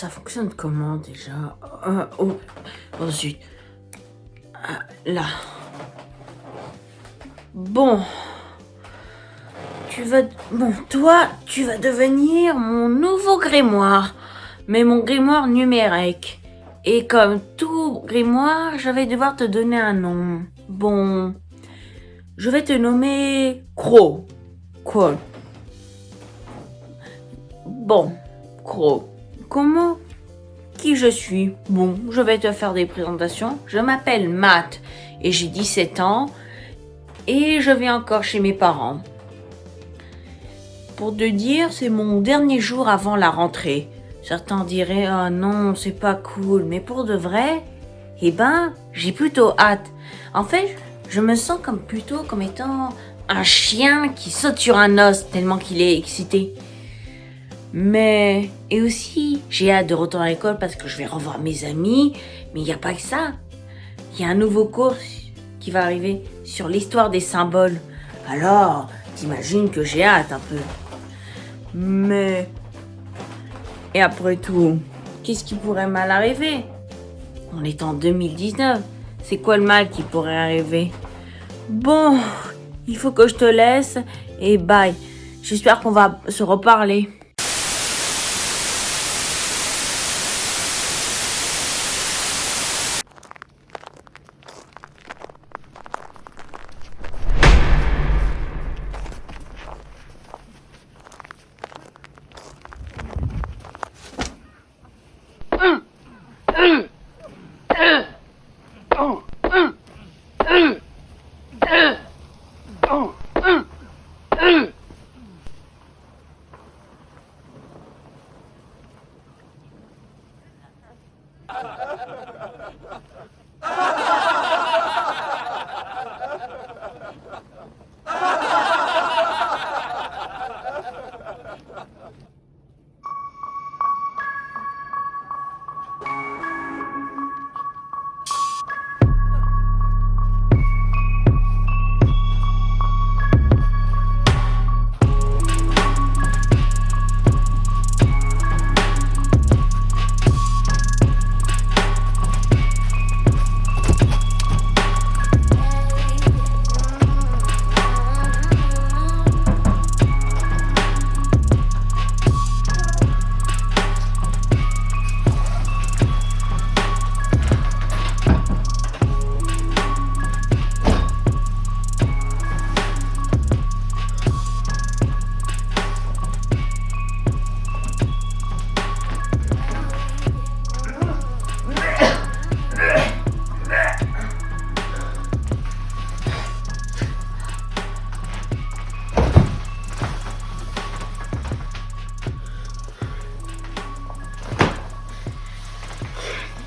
ça fonctionne comment déjà? Zut. Là. Bon. Toi, tu vas devenir mon nouveau grimoire. Mais mon grimoire numérique. Et comme tout grimoire, je vais devoir te donner un nom. Bon. Je vais te nommer Crow. Quoi? Bon. Crow. Comment? Qui je suis? Bon, je vais te faire des présentations. Je m'appelle Matt et j'ai 17 ans et je vis encore chez mes parents. Pour te dire, c'est mon dernier jour avant la rentrée. Certains diraient « Ah non, c'est pas cool », mais pour de vrai, j'ai plutôt hâte. En fait, je me sens plutôt comme étant un chien qui saute sur un os tellement qu'il est excité. Et aussi, j'ai hâte de retourner à l'école parce que je vais revoir mes amis. Mais il n'y a pas que ça. Il y a un nouveau cours qui va arriver sur l'histoire des symboles. Alors, t'imagines que j'ai hâte un peu. Et après tout, qu'est-ce qui pourrait mal arriver? On est en 2019. C'est quoi le mal qui pourrait arriver? Bon, il faut que je te laisse et bye. J'espère qu'on va se reparler.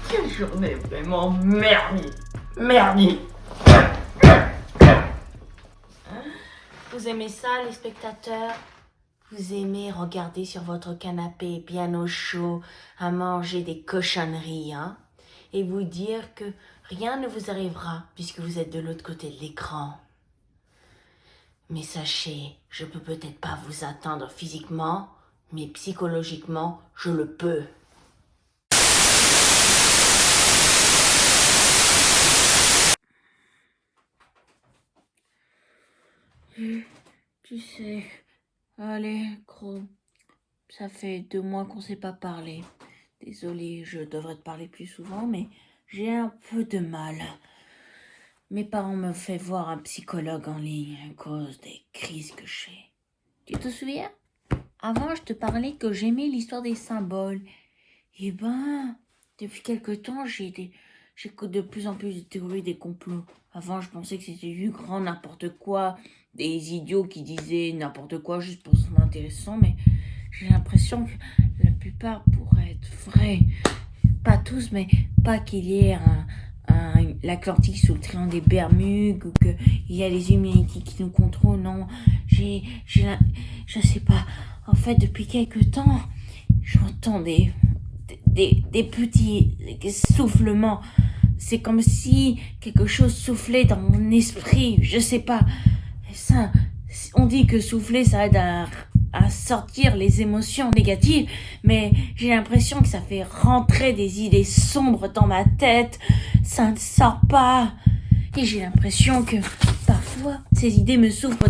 Quelle journée vraiment merdique. Vous aimez ça, les spectateurs? Vous aimez regarder sur votre canapé bien au chaud, à manger des cochonneries, hein? Et vous dire que rien ne vous arrivera puisque vous êtes de l'autre côté de l'écran. Mais sachez, je peux peut-être pas vous atteindre physiquement, mais psychologiquement, je le peux. Tu sais, allez, Crow, ça fait 2 mois qu'on s'est pas parlé. Désolée, je devrais te parler plus souvent, mais j'ai un peu de mal. Mes parents me fait voir un psychologue en ligne à cause des crises que j'ai. Tu te souviens? Avant, je te parlais que j'aimais l'histoire des symboles. Depuis quelque temps, j'écoute de plus en plus de théories des complots. Avant, je pensais que c'était du grand n'importe quoi, des idiots qui disaient n'importe quoi juste pour se trouver intéressant, mais j'ai l'impression que la plupart pourraient être vrais. Pas tous, mais pas qu'il y ait l'Atlantique sous le triangle des Bermudes ou qu'il y a les Illuminati qui nous contrôlent. Non, je sais pas. En fait, depuis quelque temps, j'entends des petits soufflements. C'est comme si quelque chose soufflait dans mon esprit. Je sais pas. Ça, on dit que souffler, ça aide à à sortir les émotions négatives, mais j'ai l'impression que ça fait rentrer des idées sombres dans ma tête. Ça ne sort pas. Et j'ai l'impression que parfois, ces idées me souffrent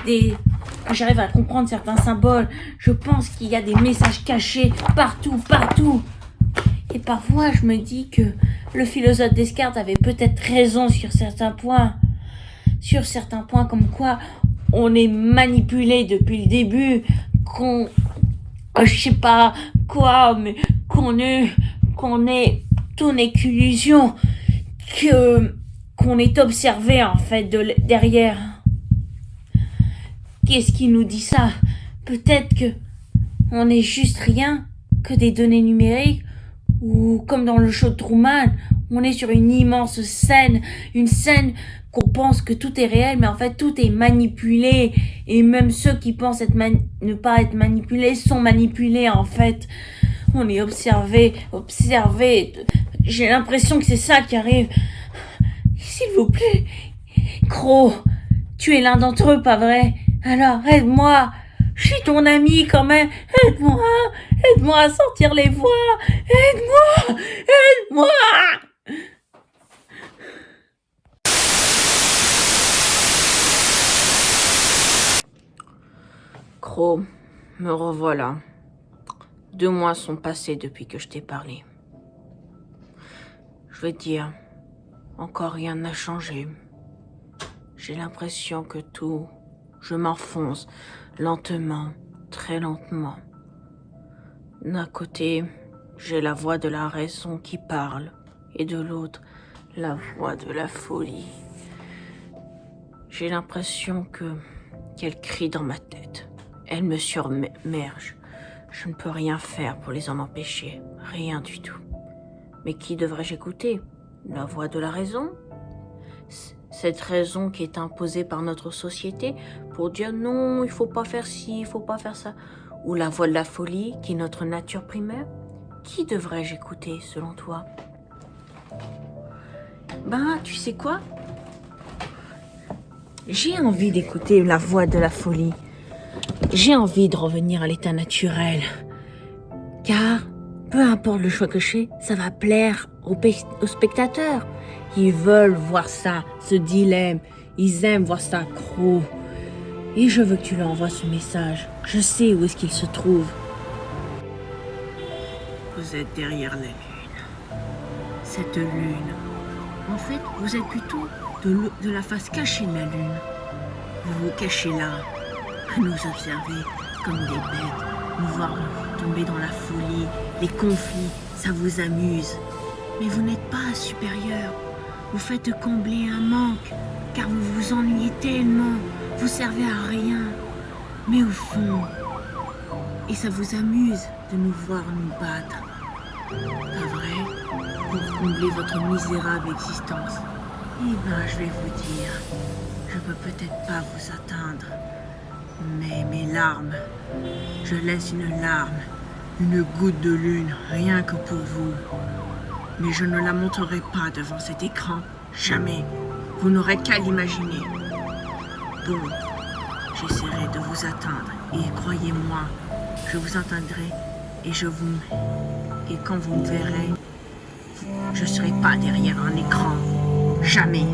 que j'arrive à comprendre certains symboles. Je pense qu'il y a des messages cachés partout. Et parfois, je me dis que le philosophe Descartes avait peut-être raison sur certains points. Sur certains points comme quoi on est manipulé depuis le début, je sais pas quoi, mais qu'on est, tout n'est qu'illusion, qu'on est observé en fait derrière. Qu'est-ce qui nous dit ça? Peut-être que on n'est juste rien que des données numériques, ou comme dans le show de Truman, on est sur une immense scène, une scène qu'on pense que tout est réel, mais en fait tout est manipulé, et même ceux qui pensent ne pas être manipulés sont manipulés en fait. On est observé. J'ai l'impression que c'est ça qui arrive. S'il vous plaît, Crow, tu es l'un d'entre eux, pas vrai? Alors aide-moi. Je suis ton ami quand même. Aide-moi à sortir les voix. Aide-moi. Crow, me revoilà. 2 mois sont passés depuis que je t'ai parlé. Je veux dire, encore rien n'a changé. J'ai l'impression que je m'enfonce lentement, très lentement. D'un côté, j'ai la voix de la raison qui parle, et de l'autre, la voix de la folie. J'ai l'impression qu'elle crie dans ma tête. Elle me submerge. Je ne peux rien faire pour les en empêcher, rien du tout. Mais qui devrais-je écouter? La voix de la raison? Cette raison qui est imposée par notre société pour dire non, il faut pas faire ci, il faut pas faire ça. Ou la voix de la folie qui est notre nature primaire? Qui devrais-je écouter selon toi? Tu sais quoi? J'ai envie d'écouter la voix de la folie. J'ai envie de revenir à l'état naturel. Car, peu importe le choix que je fais, ça va plaire aux spectateurs. Ils veulent voir ça, ce dilemme. Ils aiment voir ça, Crow. Et je veux que tu leur envoies ce message. Je sais où est-ce qu'il se trouve. Vous êtes derrière la lune. Cette lune. En fait, vous êtes plutôt de la face cachée de la lune. Vous vous cachez là, à nous observer comme des bêtes, nous voir tomber dans la folie, les conflits, ça vous amuse. Mais vous n'êtes pas supérieur. Vous faites combler un manque, car vous vous ennuyez tellement, vous servez à rien. Mais au fond, et ça vous amuse de nous voir nous battre. Pas vrai? Pour combler votre misérable existence. Je vais vous dire, je peux peut-être pas vous atteindre, mais mes larmes, je laisse une larme, une goutte de lune, rien que pour vous. Mais je ne la montrerai pas devant cet écran, jamais. Vous n'aurez qu'à l'imaginer. Bon, j'essaierai de vous atteindre, et croyez-moi, je vous atteindrai, et quand vous me verrez, je ne serai pas derrière un écran, jamais.